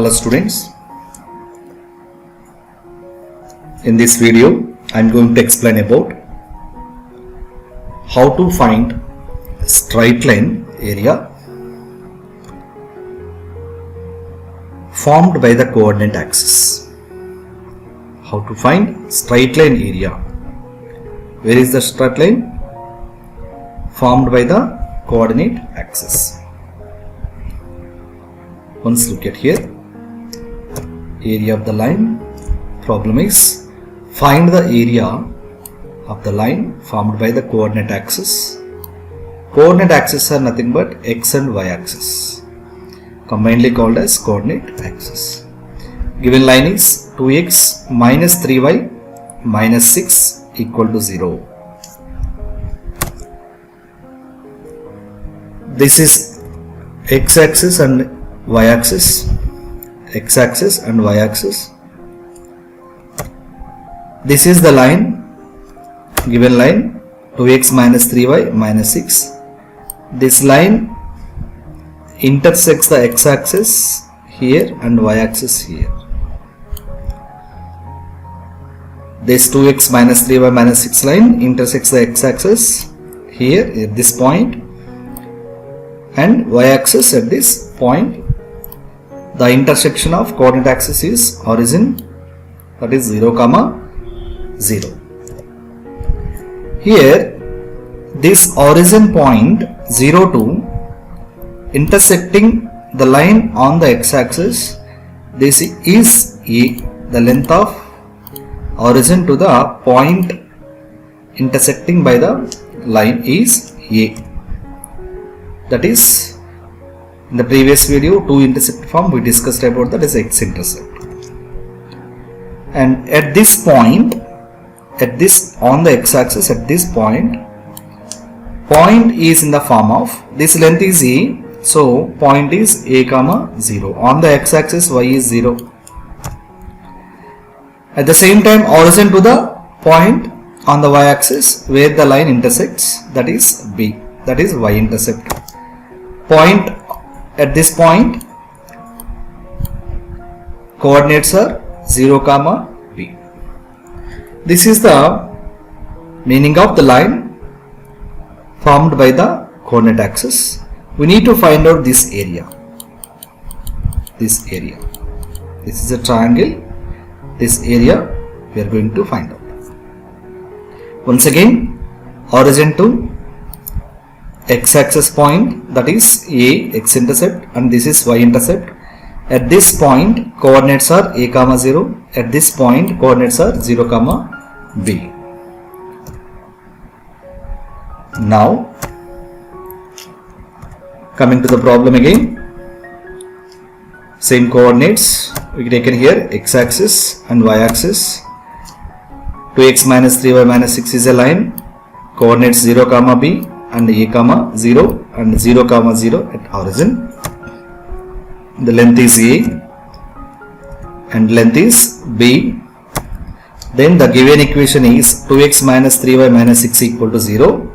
Hello students, in this video I am going to explain about how to find straight line area formed by the coordinate axis. How to find straight line area. Where is the straight line? Formed by the coordinate axis. Once look at here, area of the line. Problem is find the area of the line formed by the coordinate axis. Coordinate axis are nothing but x and y axis, combinedly called as coordinate axis. Given line is 2x minus 3y minus 6 equal to 0. This is x axis and y axis, x axis and y axis. This is the line, given line 2x minus 3y minus 6. This line intersects the x axis here and y axis here. This 2x minus 3y minus 6 line intersects the x axis here at this point and y axis at this point. The intersection of coordinate axis is origin, that is 0, 0. Here this origin point 0 to intersecting the line on the x axis, this is A. The length of origin to the point intersecting by the line is A. That is, in the previous video 2 intersect form we discussed about that is x intercept. And at this point, at this on the x axis, at this point is in the form of this length is A, so point is A comma 0. On the x axis y is 0. At the same time origin to the point on the y axis where the line intersects, that is B, that is y intercept. Point at this point coordinates are 0, B. This is the meaning of the line formed by the coordinate axis. We need to find out this area. This area. This is a triangle. This area we are going to find out. Once again, origin to x axis point, that is A, x intercept, and this is y intercept. At this point coordinates are A, 0. At this point coordinates are 0, B. Now coming to the problem again, same coordinates we taken here, x axis and y axis. 2x minus 3y minus 6 is a line, coordinates 0, B and A, 0 and 0, 0 at origin. The length is A and length is B. Then the given equation is 2x minus 3y minus 6 equal to 0.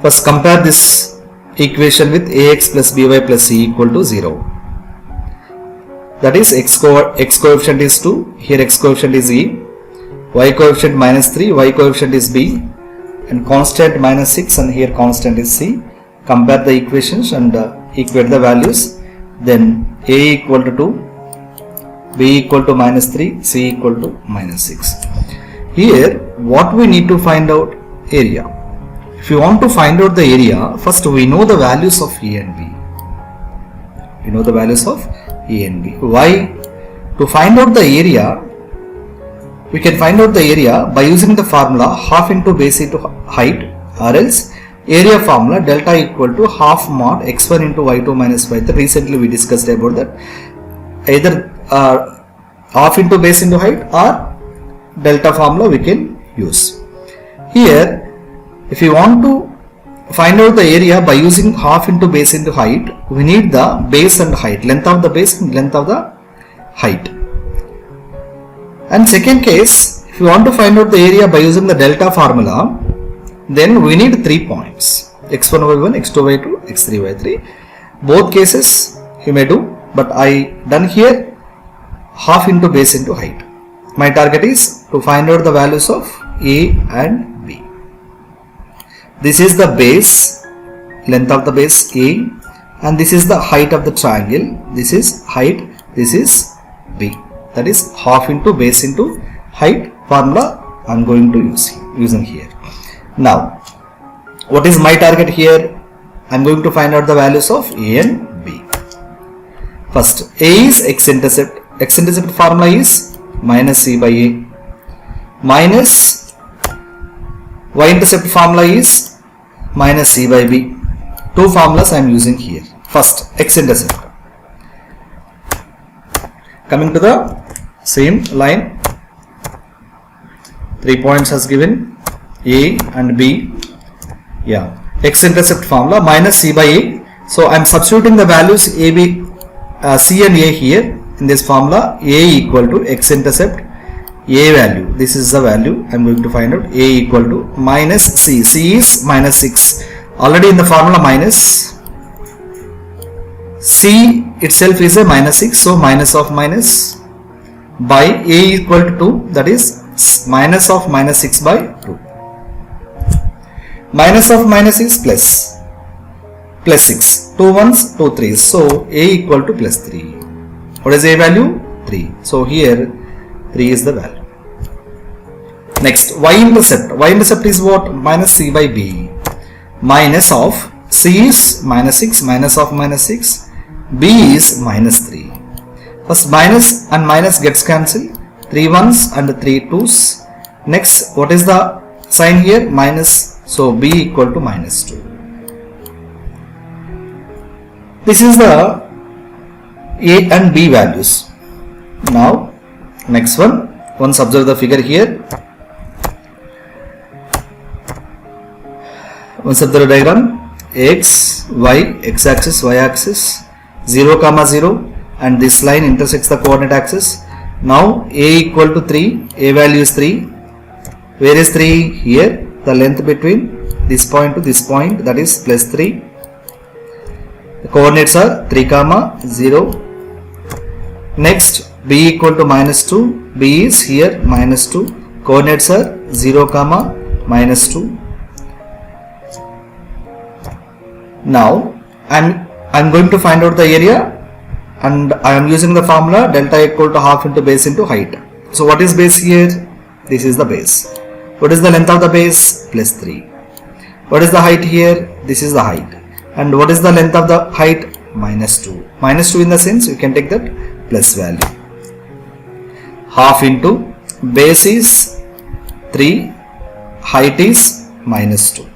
First compare this equation with ax plus by plus c equal to 0. That is x coefficient is 2, here x coefficient is E, y coefficient minus 3, y coefficient is B, and constant minus 6 and here constant is C. Compare the equations and equate the values. Then A equal to 2, B equal to minus 3, C equal to minus 6. Here what we need to find out? Area. If you want to find out the area, first we know the values of A and B. We know the values of A and B. Why? To find out the area, we can find out the area by using the formula half into base into height, or else area formula delta equal to half mod x1 into y2 minus y3. Recently we discussed about that. Either half into base into height or delta formula we can use. Here if you want to find out the area by using half into base into height, we need the base and height, length of the base and length of the height. And second case, if you want to find out the area by using the delta formula, then we need 3 points, x1 y1, x2 y2, x3 y3. Both cases you may do but I done here half into base into height. My target is to find out the values of A and B. This is the base, length of the base A, and this is the height of the triangle. This is height, this is B. That is half into base into height formula I am going to using here. Now, what is my target here? I am going to find out the values of A and B. First, A is x-intercept. X-intercept formula is minus C by A. Minus y-intercept formula is minus C by B. Two formulas I am using here. First, x-intercept. Coming to the same line, 3 points has given, A and B. Yeah, x-intercept formula minus C by A. So I am substituting the values A, B, C and A here in this formula. A equal to x-intercept A value. This is the value I am going to find out. A equal to minus C. C is minus 6. Already in the formula minus. C itself is a minus 6. So minus of minus by A equal to 2. That is minus of minus 6 by 2. Minus of minus is plus 6. 2 ones, 2 threes. So A equal to plus 3. What is A value? 3. So here 3 is the value. Next, y-intercept. Y-intercept is what? Minus C by B. Minus of C is minus 6, minus of minus 6. B is minus 3. First minus and minus gets cancelled. 3 ones and 3 twos. Next, what is the sign here? Minus. So B equal to minus 2. This is the A and B values. Now, next one. Once observe the figure here. Once observe the diagram. X, Y, X axis, Y axis, 0, 0, and this line intersects the coordinate axis. Now A equal to 3, A value is 3. Where is 3? Here. The length between this point to this point, that is plus 3. The coordinates are 3, 0. Next, B equal to minus 2. B is here minus 2. Coordinates are 0, minus 2. Now, I'm going to find out the area, and I am using the formula delta equal to half into base into height. So what is base here? This is the base. What is the length of the base? Plus 3. What is the height here? This is the height. And what is the length of the height? Minus 2. Minus 2 in the sense you can take that plus value. Half into base is 3, height is minus 2.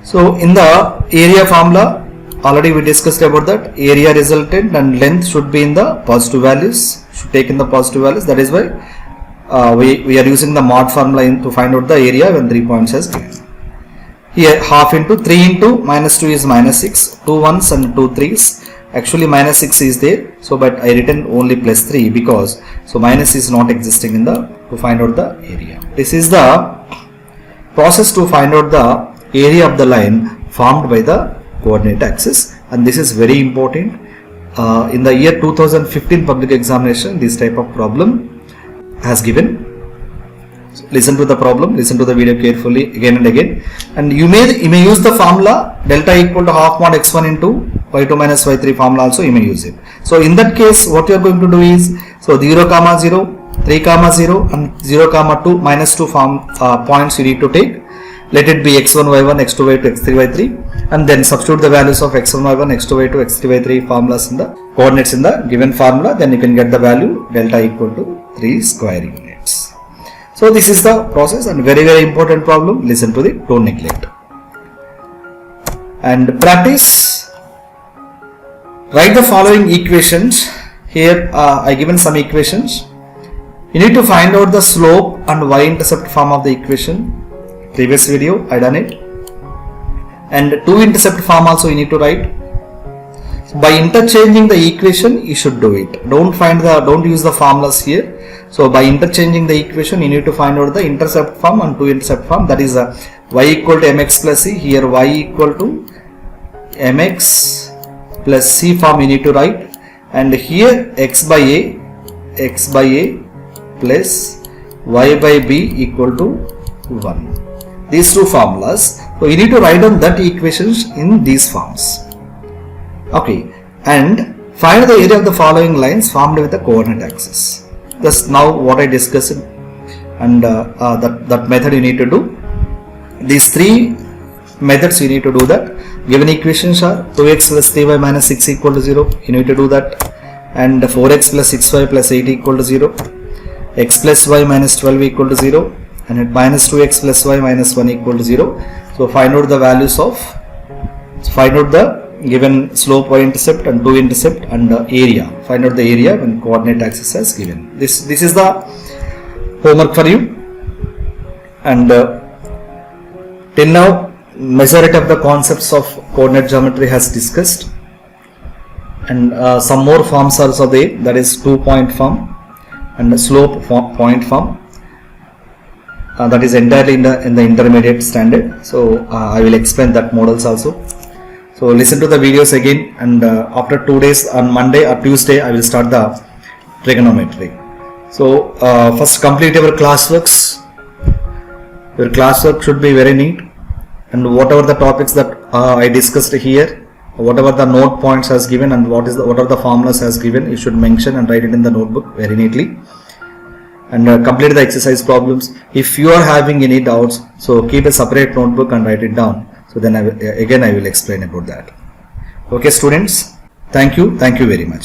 So in the area formula, already we discussed about that. Area resultant and length should be in the positive values. Should take in the positive values. That is why we are using the mod formula to find out the area when 3 points has given. Here half into 3 into minus 2 is minus 6. 2 ones and 2 threes. Actually minus 6 is there. So but I written only plus 3 because so minus is not existing in the to find out the area. This is the process to find out the area of the line formed by the coordinate axis, and this is very important. In the year 2015 public examination, this type of problem has given. So listen to the problem, listen to the video carefully again and again, and you may use the formula delta equal to half mod x1 into y2 minus y3 formula also you may use it. So in that case what you are going to do is, so 0, 0, 3, 0 and 0, 2 minus 2 points you need to take. Let it be x1, y1, x2, y2, x3, y3, and then substitute the values of x1, y1, x2, y2, x3, y3 formulas in the coordinates in the given formula. Then you can get the value delta equal to 3 square units. So this is the process, and very important problem. Listen to it, don't neglect. And practice. Write the following equations. Here I given some equations. You need to find out the slope and y-intercept form of the equation. Previous video I done it, and 2-intercept form also you need to write. So by interchanging the equation you should do it. Don't use the formulas here. So by interchanging the equation you need to find out the intercept form and 2-intercept form. That is y equal to mx plus c. Here y equal to mx plus C form you need to write, and here x by a plus y by b equal to 1. These two formulas, so you need to write down that equations in these forms. Okay, and find the area of the following lines formed with the coordinate axis. That's now what I discussed, and that method you need to do. These three methods you need to do that. Given equations are 2x plus 3y minus 6 equal to 0, you need to do that, and 4x plus 6y plus 8 equal to 0, x plus y minus 12 equal to 0, and minus 2x plus y minus 1 equal to 0. So find out the values of, find out the given slope y-intercept and 2-intercept and the area. Find out the area when coordinate axis is given. This is the homework for you, and till now majority of the concepts of coordinate geometry has discussed, and some more forms are also there, that is 2-point form and the slope point form, that is entirely in the intermediate standard. So I will explain that models also. So listen to the videos again, and after 2 days on Monday or Tuesday I will start the trigonometry. So first complete your classworks. Your classwork should be very neat, and whatever the topics that I discussed here, whatever the note points has given and what are the formulas has given, you should mention and write it in the notebook very neatly, and complete the exercise problems. If you are having any doubts, so keep a separate notebook and write it down. So then I will explain about that. Okay students, thank you very much.